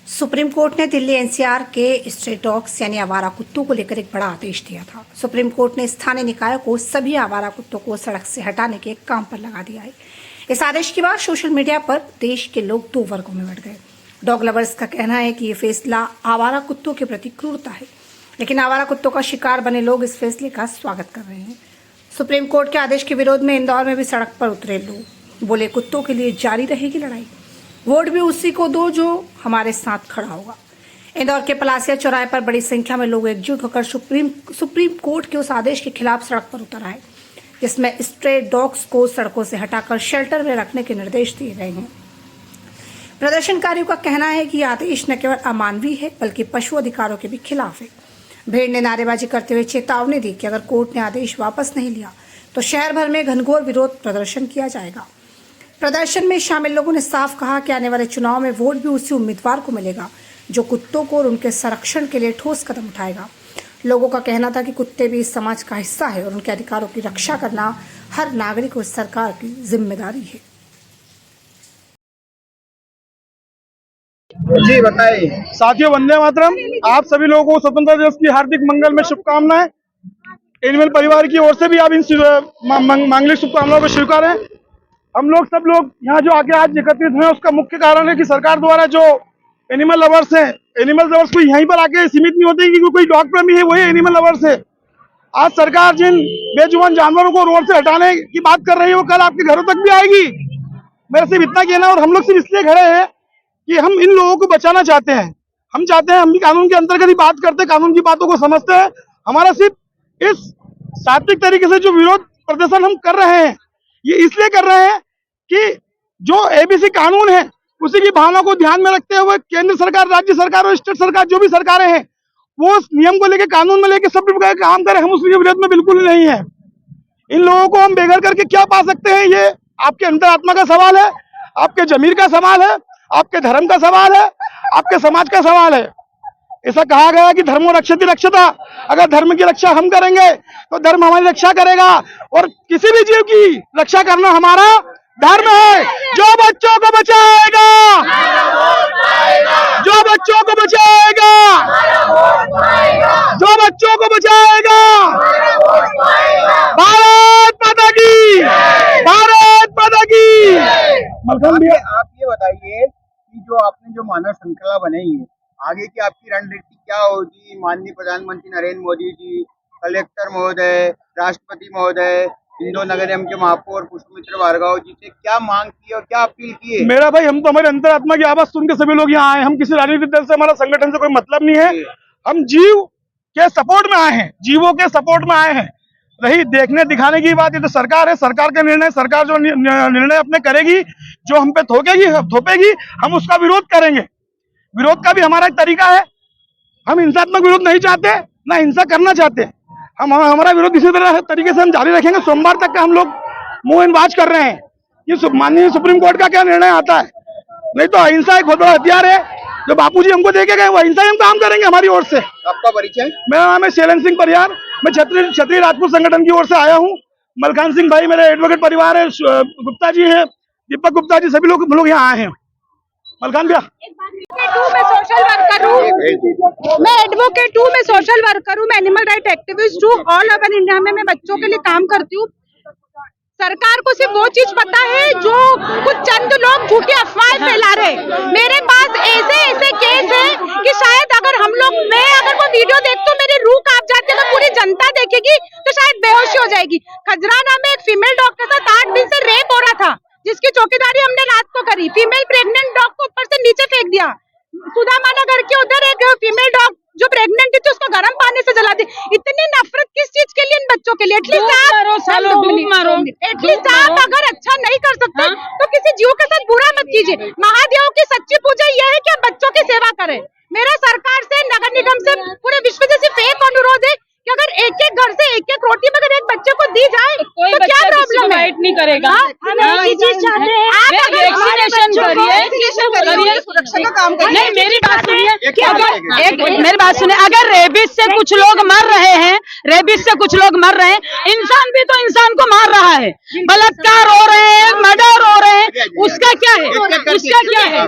Supreme court ने Delhi NCR के stray dogs यानी आवारा कुत्तों को लेकर एक बड़ा आदेश दिया था। सुप्रीम कोर्ट ने स्थानीय निकायों को सभी आवारा कुत्तों को सड़क से हटाने के काम पर लगा दिया है। इस आदेश के बाद सोशल मीडिया पर देश के लोग दो वर्गों में बंट गए। डॉग लवर्स का कहना है कि ये फैसला आवारा कुत्तों के प्रति क्रूरता है, लेकिन आवारा कुत्तों का शिकार बने लोग इस फैसले का स्वागत कर रहे हैं। सुप्रीम कोर्ट के आदेश के विरोध में इंदौर में भी सड़क पर उतरे लोग, बोले कुत्तों के लिए जारी रहेगी लड़ाई, वोट भी उसी को दो जो हमारे साथ खड़ा होगा। इंदौर के पलासिया चौराहे पर बड़ी संख्या में लोग एकजुट होकर सुप्रीम कोर्ट के उस आदेश के खिलाफ सड़क पर उतर आए, जिसमें स्ट्रे डॉग्स को सड़कों से हटाकर शेल्टर में रखने के निर्देश दिए गए हैं। प्रदर्शनकारियों का कहना है कि यह आदेश न केवल अमानवीय है बल्कि पशु अधिकारों के भी खिलाफ है। भीड़ ने नारेबाजी करते हुए चेतावनी दी कि अगर कोर्ट ने आदेश वापस नहीं लिया तो शहर भर में घनघोर विरोध प्रदर्शन किया जाएगा। प्रदर्शन में शामिल लोगों ने साफ कहा कि आने वाले चुनाव में वोट भी उसी उम्मीदवार को मिलेगा जो कुत्तों को और उनके संरक्षण के लिए ठोस कदम उठाएगा। लोगों का कहना था कि कुत्ते भी इस समाज का हिस्सा है और उनके अधिकारों की रक्षा करना हर नागरिक और सरकार की जिम्मेदारी है। जी बताइए। साथियों, वंदे मातरम। आप सभी लोगों को स्वतंत्रता दिवस की हार्दिक मंगल में शुभकामनाएं। एनिमल परिवार की ओर से भी आप इन मांगलिक शुभकामनाओं को स्वीकार है। हम लोग सब लोग यहाँ जो आके आज एकत्रित हुए, उसका मुख्य कारण है कि सरकार द्वारा जो एनिमल लवर्स हैं, एनिमल लवर्स को यहीं पर आके सीमित नहीं होते कि कोई डॉग प्रेमी है वही एनिमल लवर्स है। आज सरकार जिन बेजुबान जानवरों को रोड से हटाने की बात कर रही है वो कल आपके घरों तक भी आएगी। मेरा सिर्फ इतना कहना है, और हम लोग सिर्फ इसलिए खड़े हैं कि हम इन लोगों को बचाना चाहते हैं। हम चाहते हैं, हम भी कानून के अंतर्गत ही बात करते हैं, कानून की बातों को समझते हैं। हमारा सिर्फ इस सात्विक तरीके से जो विरोध प्रदर्शन हम कर रहे हैं, ये इसलिए कर रहे हैं कि जो एबीसी कानून है उसी की भावना को ध्यान में रखते हुए केंद्र सरकार, राज्य सरकार और स्टेट सरकार जो भी सरकारें हैं वो उस नियम को लेकर, कानून में लेकर सब काम करें। हम उसके विरोध में बिल्कुल नहीं है। इन लोगों को हम बेघर करके क्या पा सकते हैं, ये आपके अंतरात्मा का सवाल है, आपके जमीर का सवाल है, आपके धर्म का सवाल है, आपके समाज का सवाल है। ऐसा कहा गया कि धर्मो रक्षति रक्षता। अगर धर्म की रक्षा हम करेंगे तो धर्म हमारी रक्षा करेगा, और किसी भी जीव की रक्षा करना हमारा धर्म है। जो बच्चों को बचाएगा, जो बच्चों को बचाएगा, जो बच्चों को बचाएगा, भारत माता की, भारत माता की। आप ये बताइए कि जो आपने जो मानव श्रृंखला बनाई है, आगे की आपकी रणनीति क्या होगी? माननीय प्रधानमंत्री नरेंद्र मोदी जी, कलेक्टर महोदय, राष्ट्रपति महोदय, इंदौर नगर निगम के महापौर पुष्पमित्र भार्गव जी से क्या मांग की और क्या अपील की है? मेरा भाई, हम तो हमारे अंतरात्मा की आवाज सुन के सभी लोग यहाँ आए। हम किसी राजनीतिक दल से, हमारा संगठन से कोई मतलब नहीं है। हम जीव के सपोर्ट में आए हैं, जीवों के सपोर्ट में आए हैं। रही देखने दिखाने की बात, ये तो सरकार है, सरकार का निर्णय, सरकार जो निर्णय अपने करेगी, जो हम पे थोपेगी, हम उसका विरोध करेंगे। विरोध का भी हमारा एक तरीका है। हम हिंसात्मक विरोध नहीं चाहते, ना हिंसा करना चाहते। हम हमारा विरोध इसी तरह तरीके से हम जारी रखेंगे। सोमवार तक का हम लोग मूव एंड वाच कर रहे हैं कि माननीय सुप्रीम कोर्ट का क्या निर्णय आता है। नहीं तो अहिंसा एक बहुत बड़ा हथियार है जो बापूजी हमको देके गए, वो अहिंसा ही हम काम करेंगे हमारी ओर से। आपका परिचय? मेरा नाम है शैलेंद्र सिंह परियार। मैं क्षत्रिय राजपूत संगठन की ओर से आया हूँ। मलखान सिंह भाई मेरे एडवोकेट परिवार है, गुप्ता जी है, दीपक गुप्ता जी, सभी लोग यहाँ आए हैं। मलखान भैया, मैं सोशल वर्कर हूँ, मैं एडवोकेट हूँ, मैं सोशल वर्कर हूँ, मैं एनिमल राइट एक्टिविस्ट हूँ। ऑल ओवर इंडिया में मैं बच्चों के लिए काम करती हूँ। सरकार को सिर्फ वो चीज पता है जो कुछ चंद लोग झूठी अफवाहें फैला रहे। मेरे पास ऐसे केस है कि शायद अगर मैं अगर वो वीडियो देखती हूँ मेरी रूह कांप जाती है। अगर पूरी जनता देखेगी तो शायद बेहोशी हो जाएगी। खजराना में एक फीमेल डॉग के साथ 8 दिन से रेप हो रहा था, जिसकी चौकीदारी हमने रात को करी। फीमेल प्रेग्नेंट डॉग को ऊपर से नीचे फेंक दिया। सुदामा नगर के उधर एक फीमेल डॉग जो प्रेग्नेंट थी उसको गर्म पानी से जला दी। इतनी नफरत किस चीज के लिए इन बच्चों के लिए? एटलीस्ट आप अगर अच्छा नहीं कर सकते तो किसी जीव के साथ बुरा मत कीजिए। महादेव की सच्ची पूजा यह है कि आप बच्चों की सेवा करें। मेरा सरकार से, नगर निगम से, पूरे विश्व से सिर्फ एक अनुरोध है कि अगर एक घर से एक रोटी अगर एक बच्चे को दी जाए तो क्या प्रॉब्लम है? नहीं करेगा। हम एक ही चीज चाहते हैं, आप वैक्सीनेशन करिए, सुरक्षा का काम करिए। नहीं, मेरी बात सुनिए, मेरी बात सुनिए। अगर रेबीज से कुछ लोग मर रहे हैं, रेबीज से कुछ लोग मर रहे हैं, इंसान भी तो इंसान को मार रहा है। बलात्कार हो रहे हैं, मर्डर हो रहे हैं, उसका क्या है? उसका क्या है?